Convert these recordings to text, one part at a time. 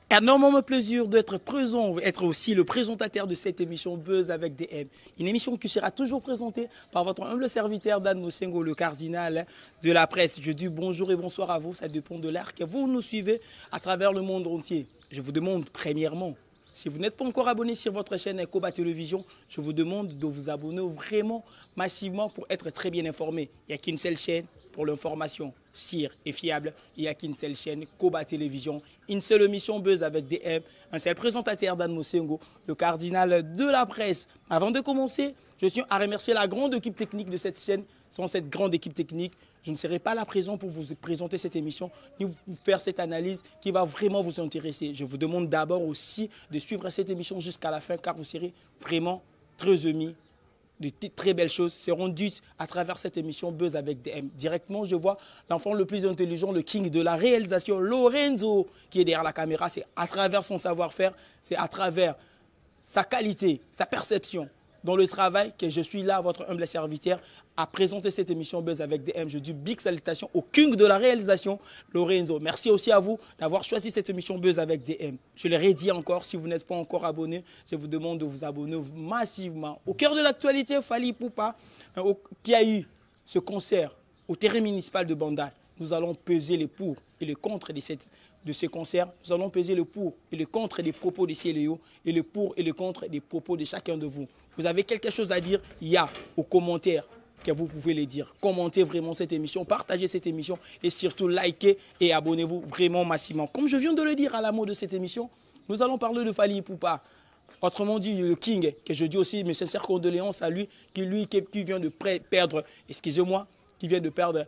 Énormément plaisir d'être présent, être aussi le présentateur de cette émission Buzz avec DM. Une émission qui sera toujours présentée par votre humble serviteur Dan Mosengo, le cardinal de la presse. Je dis bonjour et bonsoir à vous, ça dépend de l'art que vous nous suivez à travers le monde entier. Je vous demande premièrement, si vous n'êtes pas encore abonné sur votre chaîne Koba Télévision, je vous demande de vous abonner vraiment massivement pour être très bien informé. Il n'y a qu'une seule chaîne pour l'information sûre et fiable. Il n'y a qu'une seule chaîne, Koba Télévision. Une seule émission Buzz avec DM. Un seul présentateur, Dan Mosengo, le cardinal de la presse. Avant de commencer, je tiens à remercier la grande équipe technique de cette chaîne. Sans cette grande équipe technique, je ne serai pas là présent pour vous présenter cette émission, ni vous faire cette analyse qui va vraiment vous intéresser. Je vous demande d'abord aussi de suivre cette émission jusqu'à la fin, car vous serez vraiment très émis. De très belles choses seront dites à travers cette émission Buzz avec DM. Directement, je vois l'enfant le plus intelligent, le king de la réalisation, Lorenzo, qui est derrière la caméra. C'est à travers son savoir-faire, c'est à travers sa qualité, sa perception dans le travail que je suis là, votre humble serviteur, à présenter cette émission Buzz avec DM. Je dis big salutations au king de la réalisation, Lorenzo. Merci aussi à vous d'avoir choisi cette émission Buzz avec DM. Je le redis encore, si vous n'êtes pas encore abonné, je vous demande de vous abonner massivement. Au cœur de l'actualité, Fally Ipupa, qui a eu ce concert au terrain municipal de Bandal. Nous allons peser les pour et les contre de ces concerts. Nous allons peser le pour et le contre des propos de CLEO et le pour et le contre des propos de chacun de vous. Vous avez quelque chose à dire, il y a aux commentaires que vous pouvez les dire. Commentez vraiment cette émission, partagez cette émission et surtout likez et abonnez-vous vraiment massivement. Comme je viens de le dire à la mot de cette émission, nous allons parler de Fally Ipupa. Autrement dit, le King, que je dis aussi mes sincères condoléances à lui, qui vient de perdre, excusez-moi, qui vient de perdre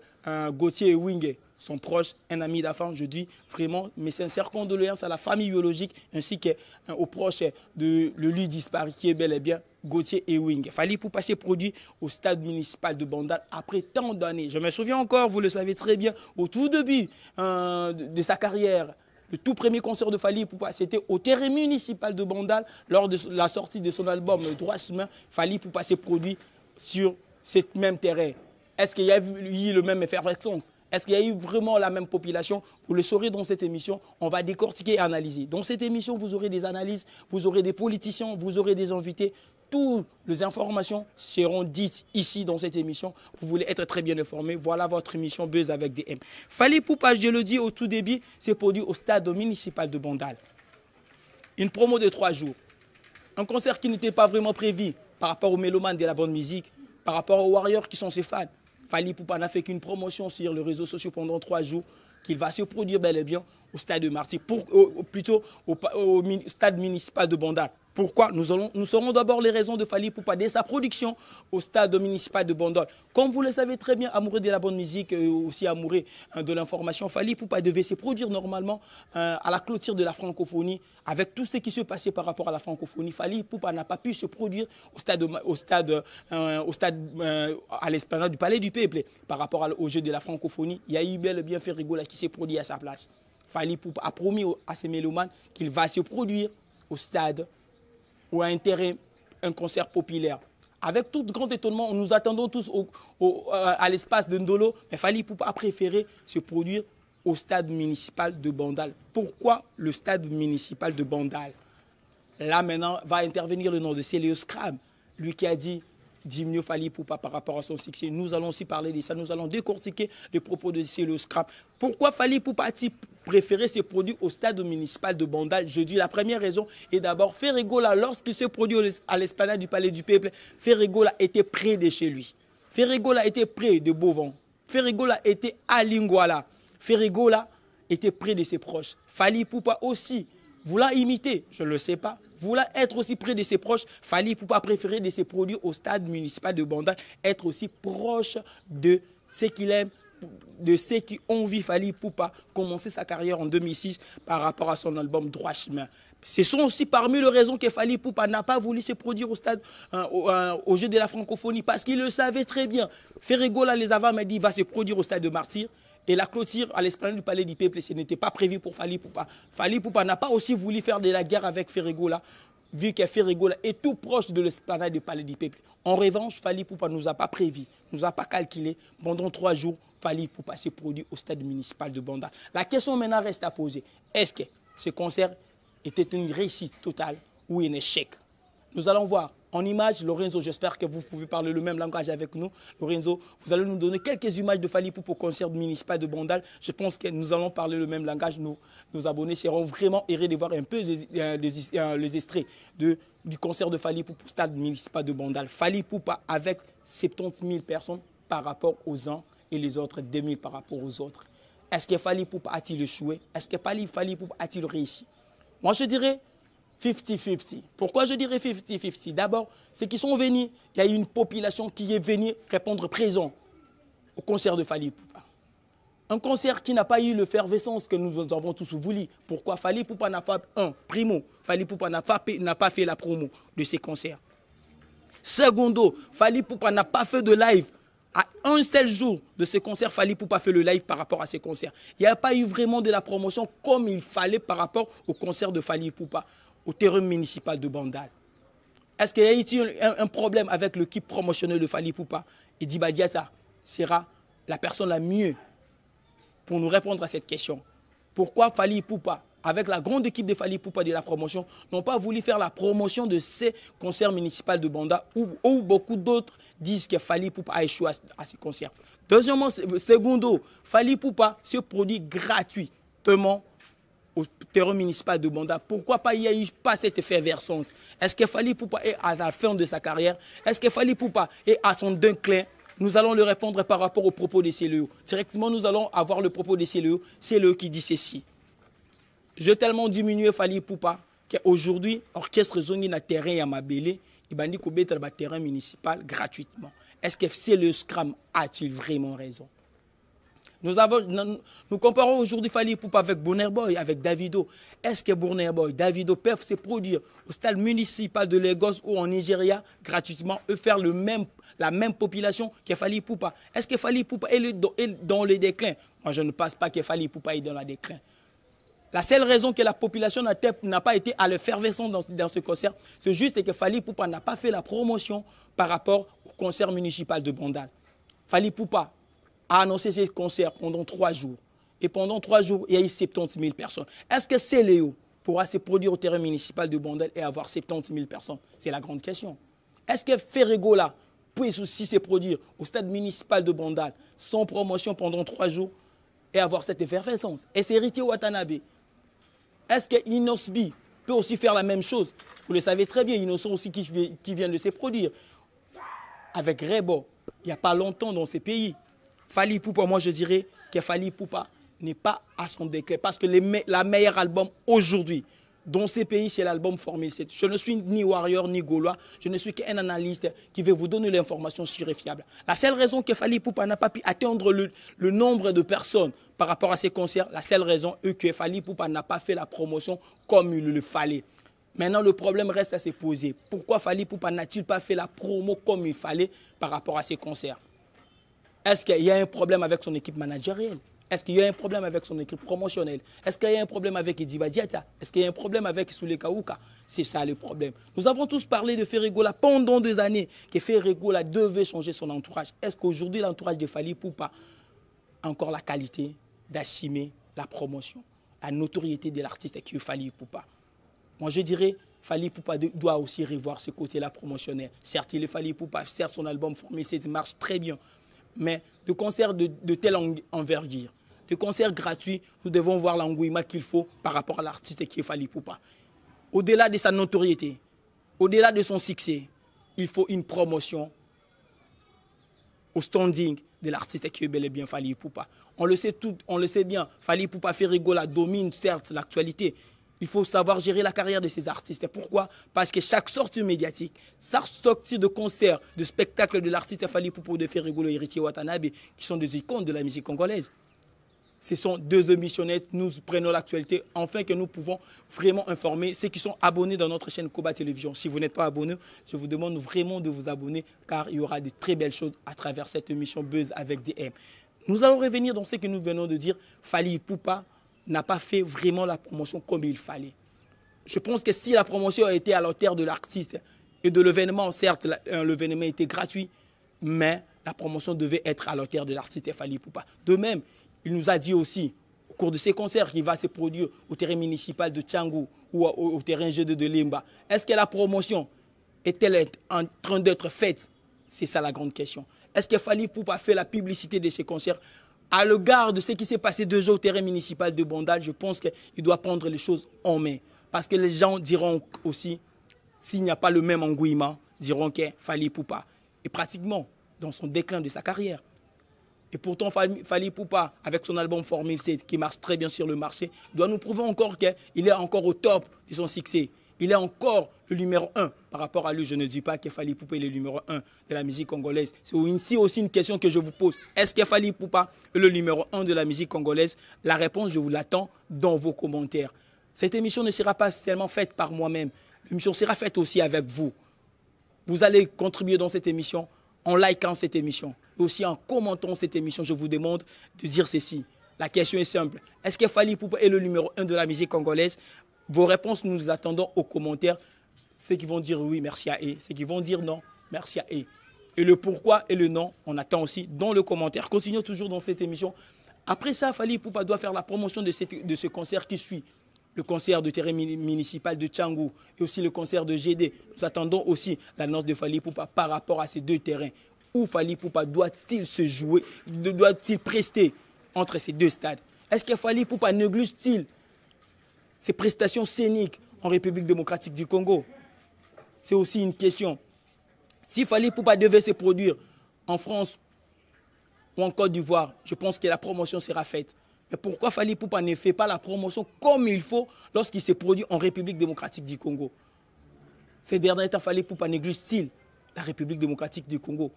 Gauthier Wing, son proche, un ami d'enfant. Je dis vraiment mes sincères condoléances à la famille biologique ainsi qu'aux proches de lui disparu, qui est bel et bien Gauthier Wing. Fally Ipupa s'est produit au stade municipal de Bandal après tant d'années. Je me souviens encore, vous le savez très bien, au tout début de sa carrière. Le tout premier concert de Fally Ipupa, c'était au terrain municipal de Bandal lors de la sortie de son album Droit Chemin. Fally Ipupa s'est produit sur ce même terrain. Est-ce qu'il y a eu le même effervescence? Est-ce qu'il y a eu vraiment la même population? Vous le saurez dans cette émission. On va décortiquer et analyser. Dans cette émission, vous aurez des analyses, vous aurez des politiciens, vous aurez des invités. Toutes les informations seront dites ici dans cette émission. Vous voulez être très bien informé. Voilà votre émission Buzz avec DM. Fally Ipupa, je le dis au tout début, s'est produit au stade municipal de Bandal. Une promo de 3 jours. Un concert qui n'était pas vraiment prévu par rapport aux mélomanes de la bonne musique, par rapport aux Warriors qui sont ses fans. Fally Ipupa n'a fait qu'une promotion sur les réseaux sociaux pendant 3 jours, qu'il va se produire bel et bien au stade de Martyr, plutôt au stade municipal de Bandal. Pourquoi? Nous saurons d'abord les raisons de Fally Ipupa dès sa production au stade municipal de Bandal. Comme vous le savez très bien, amoureux de la bonne musique, aussi amoureux de l'information, Fally Ipupa devait se produire normalement à la clôture de la francophonie. Avec tout ce qui se passait par rapport à la francophonie, Fally Ipupa n'a pas pu se produire à l'esplanade du Palais du Peuple. Par rapport au jeu de la francophonie, il y a eu bel et bien Ferrigola qui s'est produit à sa place. Fally Ipupa a promis à ses mélomanes qu'il va se produire au stade ou à un concert populaire. Avec tout grand étonnement, nous attendons tous à l'espace de Ndolo, mais Fally Ipupa a préféré se produire au stade municipal de Bandal. Pourquoi le stade municipal de Bandal? Là maintenant va intervenir le nom de CLEO Scram, lui qui a dit diminuer Fally Ipupa par rapport à son succès. Nous allons aussi parler de ça, nous allons décortiquer les propos de CLEO Scram. Pourquoi Fally Ipupa a-t-il préféré se produire au stade municipal de Bandal? Je dis la première raison est d'abord Ferrigola, lorsqu'il se produit à l'esplanade du Palais du Peuple, Ferrigola était près de chez lui. Ferrigola était près de Beauvon. Ferrigola était à Linguala. Ferrigola était près de ses proches. Fally Ipupa aussi, voulant imiter, je ne le sais pas, voulant être aussi près de ses proches, Fally Ipupa a préféré de se produire au stade municipal de Bandal, être aussi proche de ce qu'il aime, de ceux qui ont vu Fally Ipupa commencer sa carrière en 2006 par rapport à son album Droit Chemin. Ce sont aussi parmi les raisons que Fally Ipupa n'a pas voulu se produire au stade, au jeu de la francophonie, parce qu'il le savait très bien. Ferrigola les avant m'a dit qu'il va se produire au stade de Martyr. Et la clôture à l'esplanade du Palais du Peuple, ce n'était pas prévu pour Fally Ipupa. Fally Ipupa n'a pas aussi voulu faire de la guerre avec Ferrigola, vu que Ferrigola est tout proche de l'esplanade du Palais du Peuple. En revanche, Fally Ipupa ne nous a pas prévu, ne nous a pas calculé. Pendant 3 jours, Fally Ipupa s'est produit au stade municipal de Bandal. La question maintenant reste à poser. Est-ce que ce concert était une réussite totale ou un échec. Nous allons voir en images, Lorenzo, j'espère que vous pouvez parler le même langage avec nous. Lorenzo, vous allez nous donner quelques images de Fally Ipupa au concert municipal de Bandal. Je pense que nous allons parler le même langage. Nos abonnés seront vraiment heureux de voir un peu les extraits du concert de Fally Ipupa au stade municipal de Bandal. Fally Ipupa avec 70 000 personnes par rapport aux uns et les autres 2 000 par rapport aux autres. Est-ce que Fally Ipupa a-t-il échoué? Est-ce que Fally Ipupa a-t-il réussi? Moi, je dirais 50-50. Pourquoi je dirais 50-50? D'abord, ceux qui sont venus, il y a une population qui est venue répondre présent au concert de Fally Ipupa. Un concert qui n'a pas eu l'effervescence que nous avons tous voulu. Pourquoi? Fally Ipupa n'a pas, primo, Fally Ipupa n'a pas fait la promo de ces concerts. Secondo, Fally Ipupa n'a pas fait de live. À un seul jour de ce concert, Fally Ipupa fait le live par rapport à ces concerts. Il n'y a pas eu vraiment de la promotion comme il fallait par rapport au concert de Fally Ipupa au terrain municipal de Bandal. Est-ce qu'il y a eu un problème avec l'équipe promotionnelle de Fally Ipupa? Et Diba Diassa sera la personne la mieux pour nous répondre à cette question. Pourquoi Fally Ipupa, avec la grande équipe de Fally Ipupa de la promotion, n'ont pas voulu faire la promotion de ces concerts municipaux de Bandal où beaucoup d'autres disent que Fally Ipupa a échoué à ces concerts. Deuxièmement, secondo, Fally Ipupa se produit gratuitement au terrain municipal de Bandal. Pourquoi pas il n'y a eu pas cette effervescence? Est-ce que Fally Ipupa est à la fin de sa carrière? Est-ce que Fally Ipupa est à son déclin? Nous allons le répondre par rapport au propos des CLEO. Directement, nous allons avoir le propos des CLEO. CLEO qui dit ceci. J'ai tellement diminué Fally Ipupa qu'aujourd'hui, l'orchestre Zongi n'a terrain à Mabélé. Il va dire qu'on va le terrain municipal gratuitement. Est-ce que CLEO Scram a-t-il vraiment raison? Nous comparons aujourd'hui Fally Ipupa avec Burna Boy, avec Davido. Est-ce que Burna Boy, Davido peuvent se produire au stade municipal de Lagos ou en Nigeria gratuitement et faire la même population que Fally Ipupa? Est-ce que Fally Ipupa est dans le déclin? Moi, je ne pense pas que Fally Ipupa est dans le déclin. La seule raison que la population n'a pas été à l'effervescence dans ce concert, c'est juste que Fally Ipupa n'a pas fait la promotion par rapport au concert municipal de Bandal. Fally Ipupa a annoncé ce concert pendant 3 jours. Et pendant 3 jours, il y a eu 70 000 personnes. Est-ce que CLEO pourra se produire au terrain municipal de Bandal et avoir 70 000 personnes? C'est la grande question. Est-ce que Ferregola peut aussi se produire au stade municipal de Bandal sans promotion pendant 3 jours et avoir cette effervescence? Et c'est Héritier Watanabe. Est-ce que Inosbi peut aussi faire la même chose? Vous le savez très bien, Innocent aussi qui vient de se produire. Avec Rebo, il n'y a pas longtemps dans ces pays. Fally Ipupa, moi je dirais que Fally Ipupa n'est pas à son déclin. Parce que la meilleure album aujourd'hui, dans ces pays, c'est l'album Formule 7. Je ne suis ni Warrior ni Gaulois, je ne suis qu'un analyste qui veut vous donner l'information sûre et fiable. La seule raison que Fally Ipupa n'a pas pu atteindre le nombre de personnes par rapport à ces concerts, la seule raison est que Fally Ipupa n'a pas fait la promotion comme il le fallait. Maintenant, le problème reste à se poser. Pourquoi Fally Ipupa n'a-t-il pas fait la promo comme il fallait par rapport à ces concerts? Est-ce qu'il y a un problème avec son équipe managérielle? Est-ce qu'il y a un problème avec son équipe promotionnelle? Est-ce qu'il y a un problème avec Diba Diassa? Est-ce qu'il y a un problème avec Soulé Kaouka? C'est ça le problème. Nous avons tous parlé de Ferregola pendant des années, que Ferregola devait changer son entourage. Est-ce qu'aujourd'hui, l'entourage de Fally Ipupa a encore la qualité d'assumer la promotion, la notoriété de l'artiste qui est Fally Ipupa? Moi, je dirais Fally Ipupa doit aussi revoir ce côté-là promotionnel. Certes, il est Fally Ipupa, certes, son album Formule 7 marche très bien. Mais de concerts de telle envergure, de concerts gratuits, nous devons voir l'engouement qu'il faut par rapport à l'artiste qui est Fally Ipupa. Au-delà de sa notoriété, au-delà de son succès, il faut une promotion au standing de l'artiste qui est bel et bien Fally Ipupa. On le sait bien, Fally Ipupa Ferregola domine certes l'actualité. Il faut savoir gérer la carrière de ces artistes. Pourquoi? Parce que chaque sortie médiatique, chaque sortie de concert, de spectacle de l'artiste Fally Ipupa de Ferregola et Héritier Watanabe, qui sont des icônes de la musique congolaise. Ce sont 2 émissionnettes, nous prenons l'actualité, afin que nous pouvons vraiment informer ceux qui sont abonnés dans notre chaîne Koba Télévision. Si vous n'êtes pas abonné, je vous demande vraiment de vous abonner, car il y aura de très belles choses à travers cette émission Buzz avec DM. Nous allons revenir dans ce que nous venons de dire. Fally Ipupa n'a pas fait vraiment la promotion comme il fallait. Je pense que si la promotion a été à la hauteur de l'artiste et de l'événement, certes, l'événement était gratuit, mais la promotion devait être à la hauteur de l'artiste Fally Ipupa. De même, il nous a dit aussi au cours de ces concerts qui va se produire au terrain municipal de Tchangou ou au terrain G2 de Limba, est-ce que la promotion est-elle en train d'être faite? C'est ça la grande question. Est-ce que Fally Ipupa fait la publicité de ces concerts? À l'égard de ce qui s'est passé 2 jours au terrain municipal de Bandal, je pense qu'il doit prendre les choses en main. Parce que les gens diront aussi, s'il n'y a pas le même engouement, diront que Fally Ipupa est pratiquement dans son déclin de sa carrière. Et pourtant, Fally Ipupa, avec son album Formule 7, qui marche très bien sur le marché, doit nous prouver encore qu'il est encore au top de son succès. Il est encore le numéro 1 par rapport à lui. Je ne dis pas que Fally Ipupa est le numéro 1 de la musique congolaise. C'est ici aussi une question que je vous pose. Est-ce que Fally Ipupa est le numéro 1 de la musique congolaise? La réponse, je vous l'attends dans vos commentaires. Cette émission ne sera pas seulement faite par moi-même. L'émission sera faite aussi avec vous. Vous allez contribuer dans cette émission en likant cette émission et aussi en commentant cette émission. Je vous demande de dire ceci. La question est simple. Est-ce que Fally Ipupa est le numéro 1 de la musique congolaise? Vos réponses, nous les attendons aux commentaires. Ceux qui vont dire oui, merci à eux. Ceux qui vont dire non, merci à eux. Et le pourquoi et le non, on attend aussi dans le commentaire. Continuons toujours dans cette émission. Après ça, Fally Ipupa doit faire la promotion de ce concert qui suit. Le concert de terrain municipal de Tchangou et aussi le concert de GD. Nous attendons aussi l'annonce de Fally Ipupa par rapport à ces 2 terrains. Où Fally Ipupa doit-il se jouer, doit-il prester entre ces 2 stades? Est-ce que Fally Ipupa néglige-t-il ses prestations scéniques en République démocratique du Congo? C'est aussi une question. Si Fally Ipupa devait se produire en France ou en Côte d'Ivoire, je pense que la promotion sera faite. Mais pourquoi Fally Ipupa ne fait pas la promotion comme il faut lorsqu'il se produit en République démocratique du Congo? Ces derniers temps, Fally Ipupa néglige-t-il la République démocratique du Congo,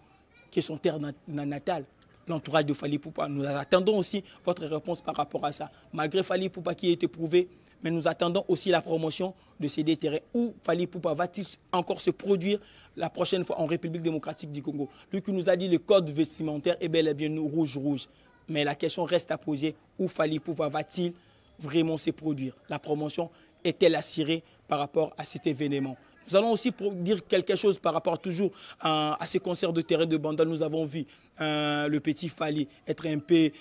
qui est son terre natale? L'entourage de Fally Ipupa, nous attendons aussi votre réponse par rapport à ça. Malgré Fally Ipupa qui a été prouvé, mais nous attendons aussi la promotion de ces 2 terrains. Où Fally Ipupa va-t-il encore se produire la prochaine fois en République démocratique du Congo? Lui qui nous a dit le code vestimentaire est bel et bien rouge. Mais la question reste à poser. Où Fally Ipupa va-t-il vraiment se produire? La promotion est-elle assurée par rapport à cet événement? Nous allons aussi dire quelque chose par rapport toujours à ces concerts de terrain de Bandal. Nous avons vu le petit Fally être un peu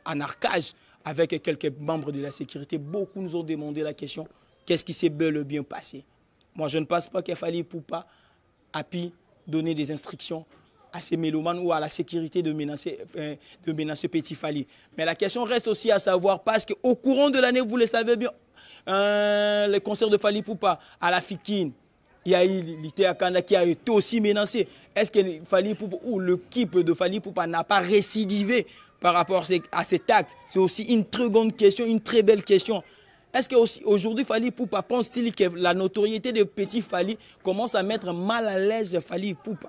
en arcage avec quelques membres de la sécurité. Beaucoup nous ont demandé la question, qu'est-ce qui s'est bel et bien passé? Moi, je ne pense pas que Fally Ipupa a pu donner des instructions à ces mélomanes ou à la sécurité de menacer petit Fally. Mais la question reste aussi à savoir, parce qu'au courant de l'année, vous le savez bien, les concerts de Fally Ipupa à la Fikine, il y a eu l'IT Akanda qui a été aussi menacé. Est-ce que Fally Ipupa ou l'équipe de Fally Ipupa n'a pas récidivé par rapport à cet acte? C'est aussi une très grande question, une très belle question. Est-ce qu'aujourd'hui, Fally Ipupa pense-t-il que la notoriété de petit Fally commence à mettre mal à l'aise Fally Ipupa?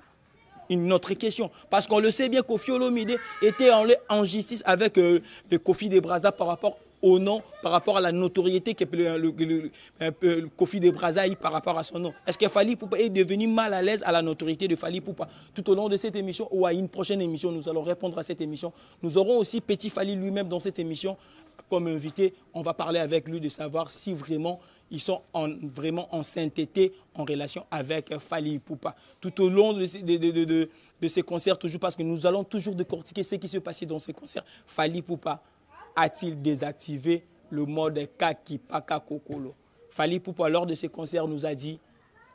Une autre question. Parce qu'on le sait bien, Koffi Olomide était en justice avec le Kofi de Brazza par rapport au nom, par rapport à la notoriété que le Kofi de Brazza a eu par rapport à son nom. Est-ce que Fally Ipupa est devenu mal à l'aise à la notoriété de Fally Ipupa? Tout au long de cette émission ou à une prochaine émission, nous allons répondre à cette émission. Nous aurons aussi Petit Fally lui-même dans cette émission comme invité. On va parler avec lui de savoir si vraiment ils sont vraiment en sainteté en relation avec Fally Ipupa. Tout au long de ces concerts, toujours parce que nous allons toujours décortiquer ce qui se passait dans ces concerts. Fally Ipupa a-t-il désactivé le mode Kaki Paka Kokolo? Fally Ipupa, lors de ces concerts, nous a dit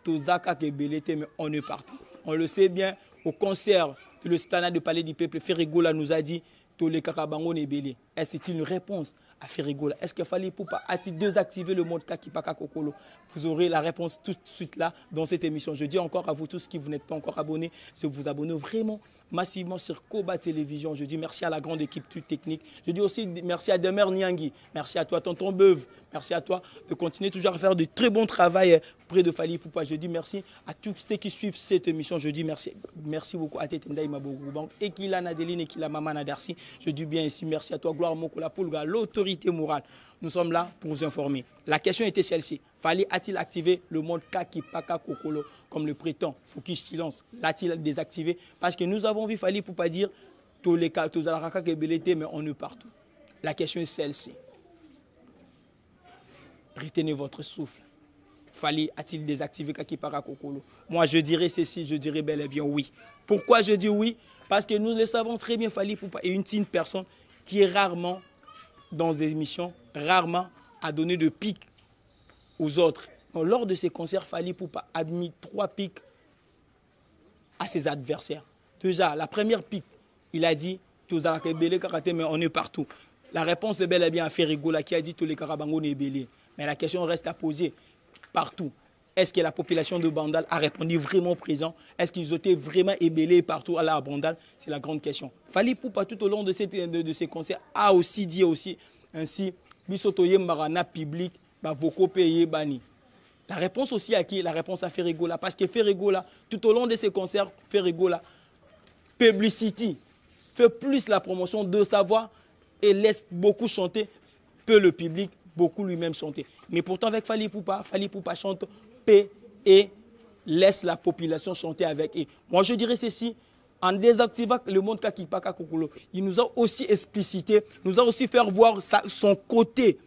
Tozaka Kebelete, mais on est partout. On le sait bien, au concert de l'Esplanade du Palais du Peuple, Ferregola nous a dit Tole Kakabango Nebele. Est-ce que c'est une réponse à Ferregola? Est-ce que Fally Ipupa a-t-il désactivé le mode Kaki Paka Kokolo? Vous aurez la réponse tout de suite là dans cette émission. Je dis encore à vous tous qui vous n'êtes pas encore abonnés, de vous abonner vraiment massivement sur Koba Télévision. Je dis merci à la grande équipe toute technique. Je dis aussi merci à Demer Niangui. Merci à toi, Tonton Beuve. Merci à toi de continuer toujours à faire de très bons travail près de Fally Ipupa. Je dis merci à tous ceux qui suivent cette émission. Je dis merci. Merci beaucoup à Tetendai Mabogoubank, Ekila Nadeline, Ekila Mama Nadarsi. Je dis bien ici merci à toi, Gloire Mokola Poulga, l'autorité morale. Nous sommes là pour vous informer. La question était celle-ci. Fally a-t-il activé le mode Kaki Paka Kokolo comme le prétend Focus Silence? L'a-t-il désactivé? Parce que nous avons vu Fally Ipupa dire Tozalaka Kebelete, mais on est partout. La question est celle-ci. Retenez votre souffle. Fally a-t-il désactivé Kaki Paka Kokolo? Moi, je dirais ceci, je dirais bel et bien oui. Pourquoi je dis oui? Parce que nous le savons très bien, Fally Ipupa est une personne qui est rarement dans des émissions, rarement à donner de pics aux autres. Donc, lors de ces concerts, Fally Ipupa a mis 3 pics à ses adversaires. Déjà, la première pique, il a dit tous les belé karaté, mais on est partout. La réponse est bel et bien à Ferrigola qui a dit tous les Karabango n'est belé. Mais la question reste à poser partout. Est-ce que la population de Bandal a répondu vraiment présent? Est-ce qu'ils étaient vraiment ébélés partout à la Bandal? C'est la grande question. Fally Ipupa tout au long de ces concerts a aussi dit ainsi bisotoye marana public ba voko payé bani. La réponse aussi à qui? La réponse à Ferrigola. Parce que Ferrigola, tout au long de ces concerts, Ferrigola, publicity, fait plus la promotion de sa voix et laisse beaucoup chanter, peu le public, beaucoup lui-même chanter. Mais pourtant avec Fally Ipupa chante paix et laisse la population chanter avec. Et moi je dirais ceci, en désactivant le monde Kakipaka Kokolo, il nous a aussi explicité, nous a aussi fait voir son côté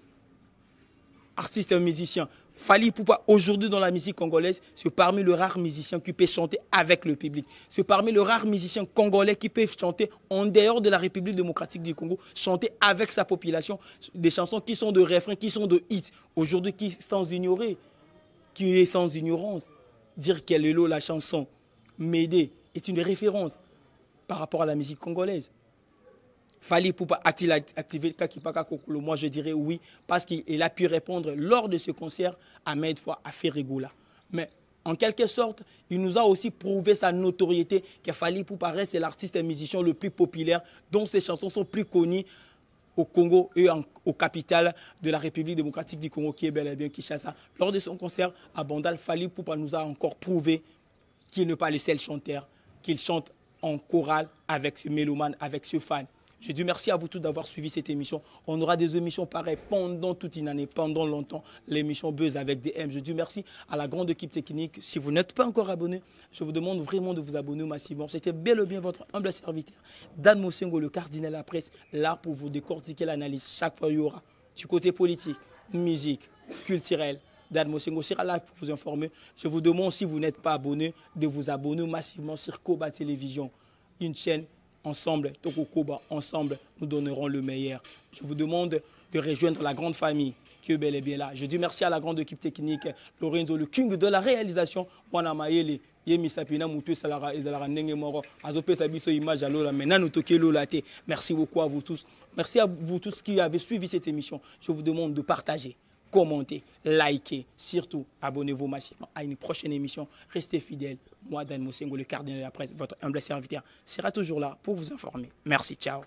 artiste et musicien. Fally Ipupa, aujourd'hui dans la musique congolaise, c'est parmi les rares musiciens qui peuvent chanter avec le public. C'est parmi les rares musiciens congolais qui peuvent chanter en dehors de la République démocratique du Congo, chanter avec sa population des chansons qui sont de refrains, qui sont de hits. Aujourd'hui, qui sans ignorer, qui est sans ignorance. Dire qu'elle est là, la chanson Médé est une référence par rapport à la musique congolaise. Fally Ipupa a-t-il activé Kakipaka Kokolo? Moi je dirais oui, parce qu'il a pu répondre lors de ce concert à maintes fois à Ferrigola. Mais en quelque sorte, il nous a aussi prouvé sa notoriété que Fally Ipupa reste l'artiste et musicien le plus populaire, dont ses chansons sont plus connues au Congo et au capital de la République démocratique du Congo, qui est bel et bien Kinshasa. Lors de son concert à Bandal, Fally Ipupa nous a encore prouvé qu'il n'est pas le seul chanteur, qu'il chante en chorale avec ce mélomane, avec ce fan. Je dis merci à vous tous d'avoir suivi cette émission. On aura des émissions pareilles pendant toute une année, pendant longtemps, l'émission Buzz avec DM. Je dis merci à la grande équipe technique. Si vous n'êtes pas encore abonné, je vous demande vraiment de vous abonner massivement. C'était bel et bien votre humble serviteur, Dan Mosengo, le cardinal de la presse, là pour vous décortiquer l'analyse. Chaque fois, il y aura du côté politique, musique, culturel. Dan Mosengo sera là pour vous informer. Je vous demande, si vous n'êtes pas abonné, de vous abonner massivement sur Koba Télévision, une chaîne. Ensemble, Tokokoba, ensemble, nous donnerons le meilleur. Je vous demande de rejoindre la grande famille qui est bel et bien là. Je dis merci à la grande équipe technique, Lorenzo, le king de la réalisation. Wana Mayele, Yemi Sapina, Moutou Salara, Ezalara Nenge Moro, Azope Sabiso, Image à Lola, maintenant nous toquez Lola. Merci beaucoup à vous tous. Merci à vous tous qui avez suivi cette émission. Je vous demande de partager, commenter, liker, surtout abonnez-vous massivement à une prochaine émission. Restez fidèles. Moi, Dan Mosengo, le cardinal de la presse, votre humble serviteur, sera toujours là pour vous informer. Merci, ciao.